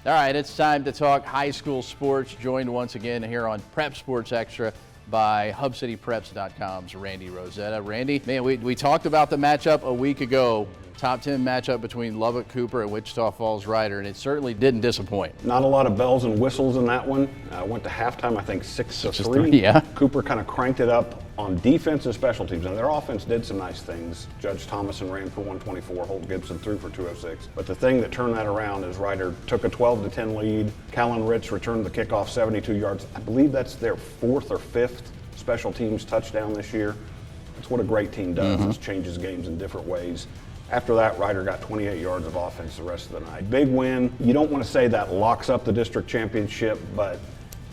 All right, it's time to talk high school sports, joined once again here on Prep Sports Extra by HubCityPreps.com's Randy Rosetta. Randy, man, we talked about the matchup a week ago, top 10 matchup between Lubbock Cooper and Wichita Falls Rider, and it certainly didn't disappoint. Not a lot of bells and whistles in that one. Went to halftime, I think 6-3. Yeah. Cooper kind of cranked it up on defense and special teams, and their offense did some nice things. Judge Thomason ran for 124, Holt Gibson threw for 206. But the thing that turned that around is Rider took a 12-10 lead. Callan Ritz returned the kickoff 72 yards. I believe that's their fourth or fifth special teams touchdown this year. That's what a great team does. It changes games in different ways. After that, Rider got 28 yards of offense the rest of the night. Big win. You don't want to say that locks up the district championship, but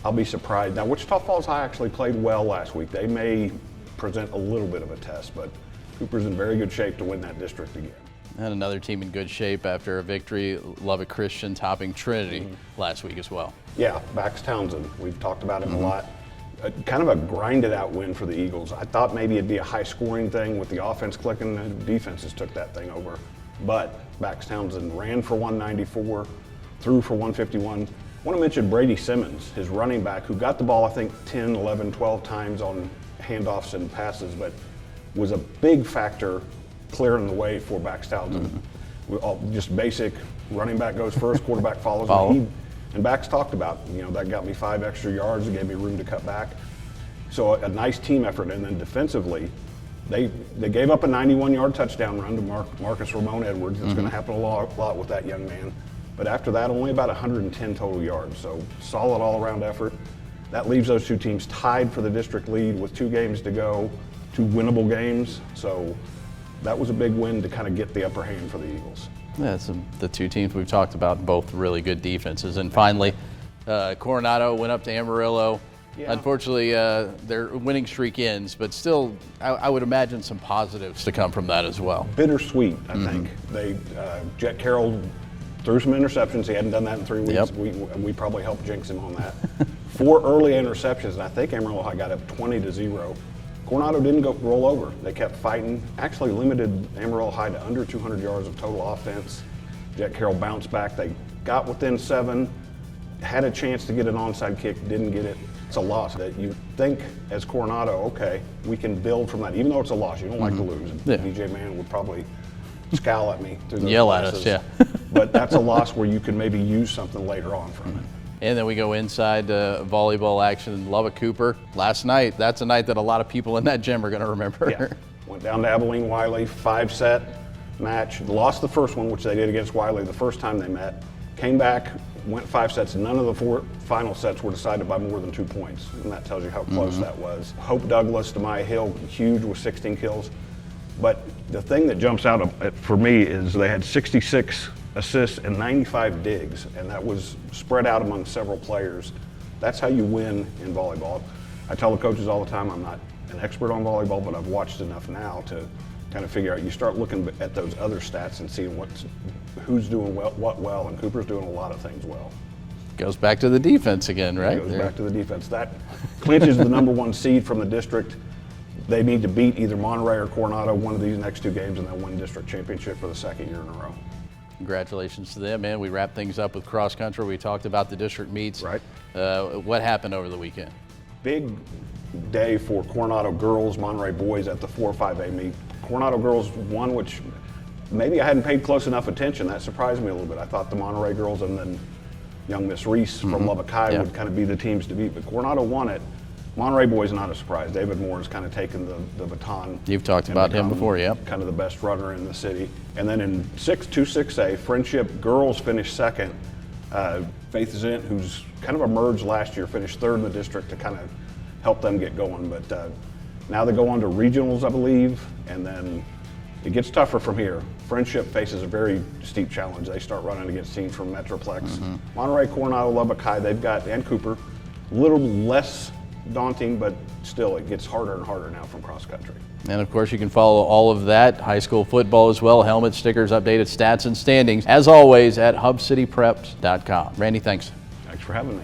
I'll be surprised. Now, Wichita Falls High actually played well last week. They may present a little bit of a test, but Cooper's in very good shape to win that district again. And another team in good shape after a victory, Lubbock Christian topping Trinity last week as well. Yeah, Bax Townsend. We've talked about him a lot. Kind of a grinded out win for the Eagles. I thought maybe it'd be a high scoring thing with the offense clicking, the defenses took that thing over. But Bax Townsend ran for 194, threw for 151. I want to mention Brady Simmons, his running back, who got the ball, I think, 10, 11, 12 times on handoffs and passes, but was a big factor clearing the way for Bax Townsend. Just basic, running back goes first, quarterback follows. And Bax talked about, that got me 5 extra yards, it gave me room to cut back. So a nice team effort. And then defensively, they gave up a 91-yard touchdown run to Marcus Ramon Edwards. It's going to happen a lot with that young man. But after that, only about 110 total yards. So solid all-around effort. That leaves those two teams tied for the district lead with 2 games to go, 2 winnable games. So that was a big win to kind of get the upper hand for the Eagles. Yeah, it's the two teams we've talked about, both really good defenses. And finally, Coronado went up to Amarillo. Yeah. Unfortunately, their winning streak ends, but still, I would imagine some positives to come from that as well. Bittersweet, I think. Jet Carroll threw some interceptions. He hadn't done that in 3 weeks. Yep. We probably helped jinx him on that. 4 early interceptions, and I think Amarillo High got up 20-0. Coronado didn't roll over. They kept fighting, actually limited Amarillo High to under 200 yards of total offense. Jet Carroll bounced back. They got within 7, had a chance to get an onside kick, didn't get it. It's a loss that you think as Coronado, okay, we can build from that. Even though it's a loss, you don't like to lose. And BJ Mann would probably scowl at me through those Yell classes. at us, yeah. But that's a loss where you can maybe use something later on from it. And then we go inside volleyball action in Lubbock Cooper. Last night, that's a night that a lot of people in that gym are going to remember. Yeah. Went down to Abilene Wiley, 5-set match. Lost the first one, which they did against Wiley the first time they met. Came back, went 5 sets. None of the 4 final sets were decided by more than 2 points. And that tells you how close that was. Hope Douglas, Demai Hill, huge with 16 kills. But the thing that jumps out for me is they had 66 assists and 95 digs, and that was spread out among several players. That's how you win in volleyball. I tell the coaches all the time, I'm not an expert on volleyball, but I've watched enough now to kind of figure out. You start looking at those other stats and seeing who's doing what well, and Cooper's doing a lot of things well. Goes back to the defense again, right? It goes back to the defense. That clinches the #1 seed from the district. They need to beat either Monterey or Coronado one of these next 2 games, and they'll win district championship for the 2nd year in a row. Congratulations to them, man. We wrap things up with cross country. We talked about the district meets. Right. What happened over the weekend? Big day for Coronado girls, Monterey boys at the 4-5A meet. Coronado girls won, which maybe I hadn't paid close enough attention. That surprised me a little bit. I thought the Monterey girls and then young Miss Reese from Lubbock High would kind of be the teams to beat, but Coronado won it. Monterey boys, not a surprise. David Moore has kind of taken the baton. You've talked about him before, yeah. Kind of the best runner in the city. And then in 2-6A, Friendship girls finished 2nd. Faith Zint, who's kind of emerged last year, finished 3rd in the district to kind of help them get going. But now they go on to regionals, I believe, and then it gets tougher from here. Friendship faces a very steep challenge. They start running against teams from Metroplex. Monterey, Coronado, Lubbock High, they've got, and Cooper, a little less daunting, but still it gets harder and harder now from cross country. And of course you can follow all of that, high school football as well, helmet stickers, updated stats and standings, as always at HubCityPreps.com. Randy, thanks. Thanks for having me.